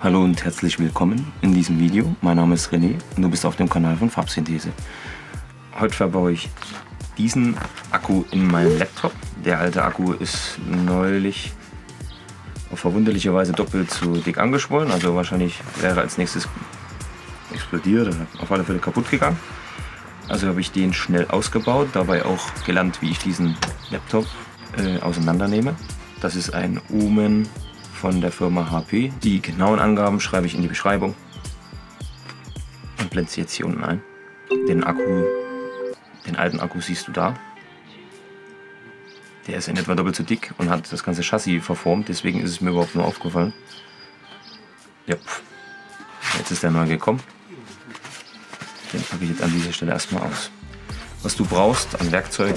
Hallo und herzlich willkommen in diesem Video. Mein Name ist René und du bist auf dem Kanal von Farbsynthese. Heute verbaue ich diesen Akku in meinen Laptop. Der alte Akku ist neulich auf verwunderliche Weise doppelt so dick angeschwollen, also wahrscheinlich wäre als nächstes explodiert oder auf alle Fälle kaputt gegangen. Also habe ich den schnell ausgebaut, dabei auch gelernt, wie ich diesen Laptop auseinandernehme. Das ist ein Omen von der Firma HP. Die genauen Angaben schreibe ich in die Beschreibung und blende sie jetzt hier unten ein. Den alten Akku siehst du da. Der ist in etwa doppelt so dick und hat das ganze Chassis verformt, deswegen ist es mir überhaupt nur aufgefallen. Ja, jetzt ist der neu gekommen. Den packe ich jetzt an dieser Stelle erstmal aus. Was du brauchst an Werkzeug,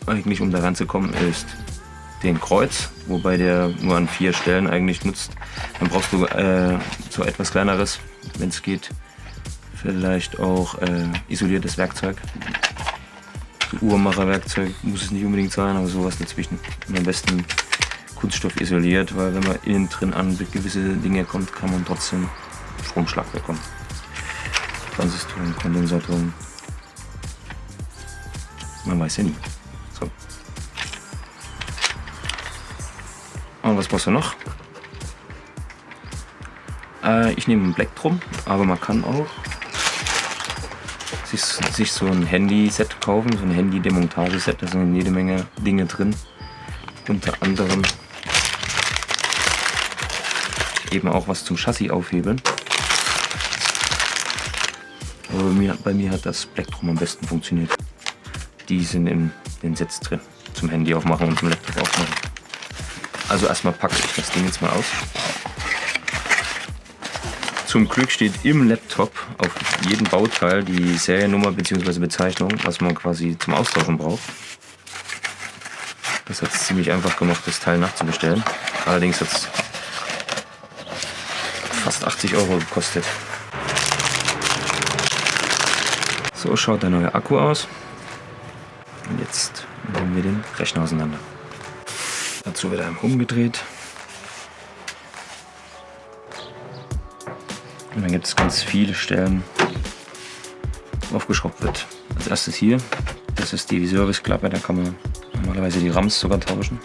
eigentlich um da ranzukommen, ist den Kreuz, wobei der nur an 4 Stellen eigentlich nutzt. Dann brauchst du so etwas kleineres, wenn es geht, vielleicht auch isoliertes Werkzeug. So Uhrmacherwerkzeug muss es nicht unbedingt sein, aber sowas dazwischen. Und am besten Kunststoff isoliert, weil wenn man innen drin an gewisse Dinge kommt, kann man trotzdem Stromschlag bekommen. Transistoren, Kondensatoren. Man weiß ja nie. So. Und was brauchst du noch? Ich nehme ein Plektrum, aber man kann auch sich so ein Handy-Set kaufen, so ein Handy-Demontage-Set. Da sind jede Menge Dinge drin. Unter anderem eben auch was zum Chassis aufhebeln. Aber bei mir hat das Plektrum am besten funktioniert. Die sind in den Sets drin. Zum Handy aufmachen und zum Laptop aufmachen. Also erstmal packe ich das Ding jetzt mal aus. Zum Glück steht im Laptop auf jedem Bauteil die Seriennummer bzw. Bezeichnung, was man quasi zum Austauschen braucht. Das hat es ziemlich einfach gemacht, das Teil nachzubestellen. Allerdings hat es fast 80 € gekostet. So schaut der neue Akku aus. Und jetzt nehmen wir den Rechner auseinander. Dazu wird er umgedreht. Und dann gibt es ganz viele Stellen, wo aufgeschraubt wird. Als erstes hier, das ist die Serviceklappe, da kann man normalerweise die RAMs sogar tauschen.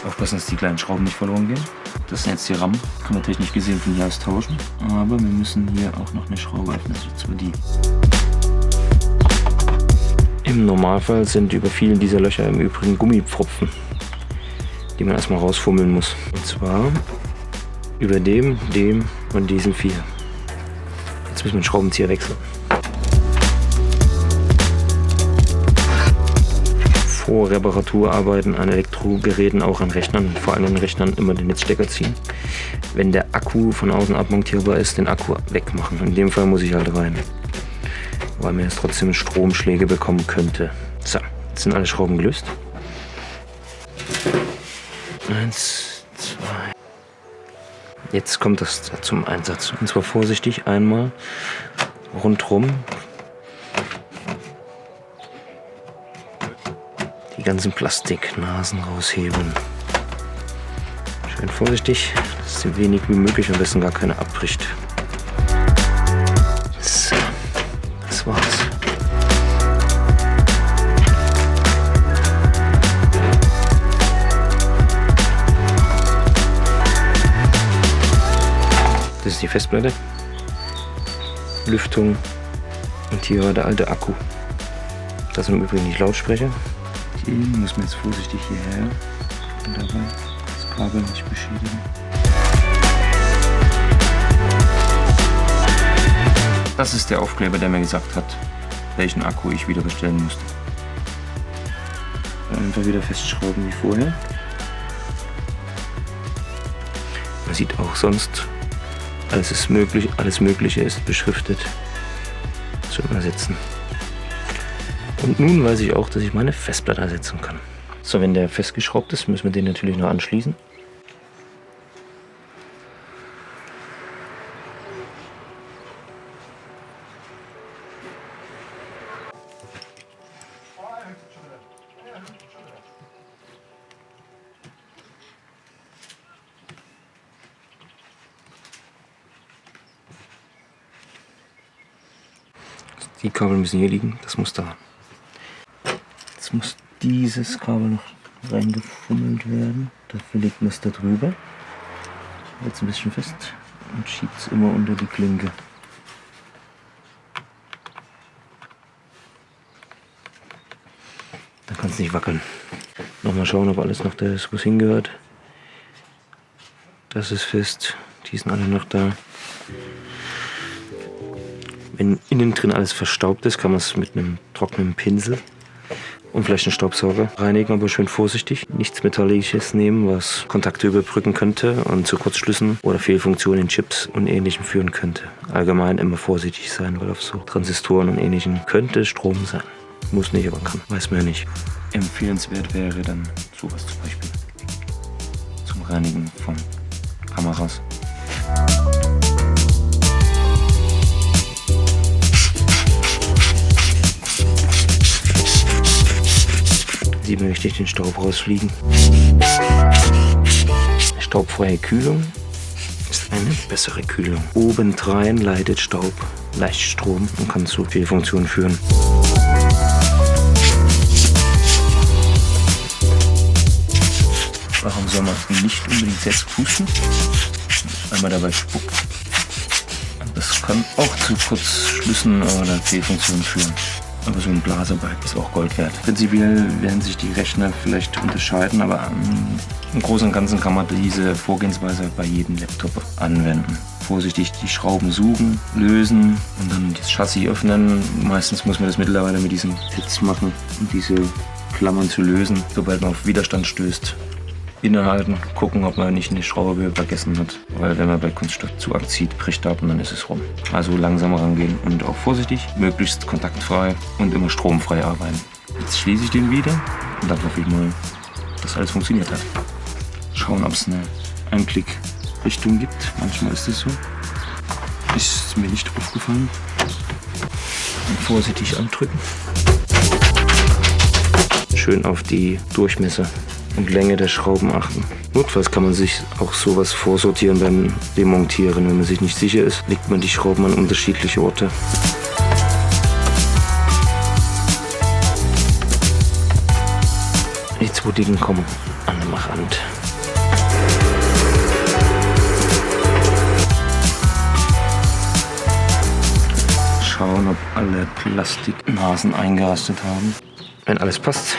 Aufpassen, dass die kleinen Schrauben nicht verloren gehen. Das sind jetzt die RAM, kann man technisch gesehen von hier aus tauschen. Aber wir müssen hier auch noch eine Schraube öffnen, das ist zwar die. Im Normalfall sind über vielen dieser Löcher im Übrigen Gummipfropfen, die man erstmal rausfummeln muss. Und zwar über dem und diesen 4. Jetzt müssen wir den Schraubenzieher wechseln. Vor Reparaturarbeiten an Elektrogeräten, auch an Rechnern, vor allem an Rechnern, immer den Netzstecker ziehen. Wenn der Akku von außen abmontierbar ist, den Akku wegmachen. In dem Fall muss ich halt rein, weil mir jetzt trotzdem Stromschläge bekommen könnte. So, jetzt sind alle Schrauben gelöst. 1, 2. Jetzt kommt das zum Einsatz. Und zwar vorsichtig einmal rundherum die ganzen Plastiknasen raushebeln. Schön vorsichtig, dass so wenig wie möglich, am besten gar keine abbricht. So, das war's. Das ist die Festplatte, Lüftung und hier war der alte Akku. Das sind im Übrigen die Lautsprecher. Die muss man jetzt vorsichtig hierher und dabei das Kabel nicht beschädigen. Das ist der Aufkleber, der mir gesagt hat, welchen Akku ich wieder bestellen musste. Einfach wieder festschrauben wie vorher. Man sieht auch sonst, alles Mögliche ist beschriftet zum Ersetzen. Und nun weiß ich auch, dass ich meine Festplatte ersetzen kann. So, wenn der festgeschraubt ist, müssen wir den natürlich noch anschließen. Die Kabel müssen hier liegen, das muss da. Jetzt muss dieses Kabel noch reingefummelt werden. Dafür legt man es da drüber. Jetzt ein bisschen fest und schiebt es immer unter die Klinke. Dann kann es nicht wackeln. Nochmal schauen, ob alles noch da ist, wo es hingehört. Das ist fest. Die sind alle noch da. Wenn innen drin alles verstaubt ist, kann man es mit einem trockenen Pinsel und vielleicht einen Staubsauger reinigen, aber schön vorsichtig. Nichts Metallisches nehmen, was Kontakte überbrücken könnte und zu Kurzschlüssen oder Fehlfunktionen in Chips und Ähnlichem führen könnte. Allgemein immer vorsichtig sein, weil auf so Transistoren und Ähnlichem könnte Strom sein. Muss nicht, aber kann. Weiß man ja nicht. Empfehlenswert wäre dann sowas zum Beispiel zum Reinigen von Kameras. Sieht man richtig den Staub rausfliegen. Staubfreie Kühlung ist eine bessere Kühlung. Obendrein leitet Staub leicht Strom und kann zu Fehlfunktionen führen. Warum soll man nicht unbedingt selbst pusten, weil man dabei spuckt? Das kann auch zu Kurzschlüssen oder Fehlfunktionen führen. Aber so ein Blasebalg ist auch Gold wert. Prinzipiell werden sich die Rechner vielleicht unterscheiden, aber im Großen und Ganzen kann man diese Vorgehensweise bei jedem Laptop anwenden. Vorsichtig die Schrauben suchen, lösen und dann das Chassis öffnen. Meistens muss man das mittlerweile mit diesem Hitz machen, um diese Klammern zu lösen. Sobald man auf Widerstand stößt, innehalten, gucken, ob man nicht eine Schraube vergessen hat. Weil wenn man bei Kunststoff zu arg zieht, bricht ab und dann ist es rum. Also langsam rangehen und auch vorsichtig, möglichst kontaktfrei und immer stromfrei arbeiten. Jetzt schließe ich den wieder und dann hoffe ich mal, dass alles funktioniert hat. Schauen, ob es eine Einklickrichtung gibt. Manchmal ist es so. Ist mir nicht aufgefallen. Und vorsichtig andrücken. Schön auf die Durchmesser und Länge der Schrauben achten. Notfalls kann man sich auch sowas vorsortieren beim Demontieren. Wenn man sich nicht sicher ist, legt man die Schrauben an unterschiedliche Orte. Die zwei Dicken kommen an den Rand. Schauen, ob alle Plastiknasen eingerastet haben. Wenn alles passt,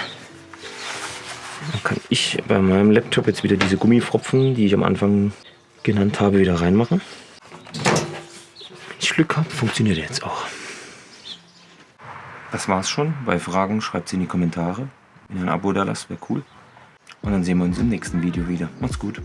dann kann ich bei meinem Laptop jetzt wieder diese Gummifropfen, die ich am Anfang genannt habe, wieder reinmachen. Wenn ich Glück habe, funktioniert er jetzt auch. Das war's schon. Bei Fragen schreibt sie in die Kommentare. Wenn ihr ein Abo da lasst, wäre cool. Und dann sehen wir uns im nächsten Video wieder. Macht's gut.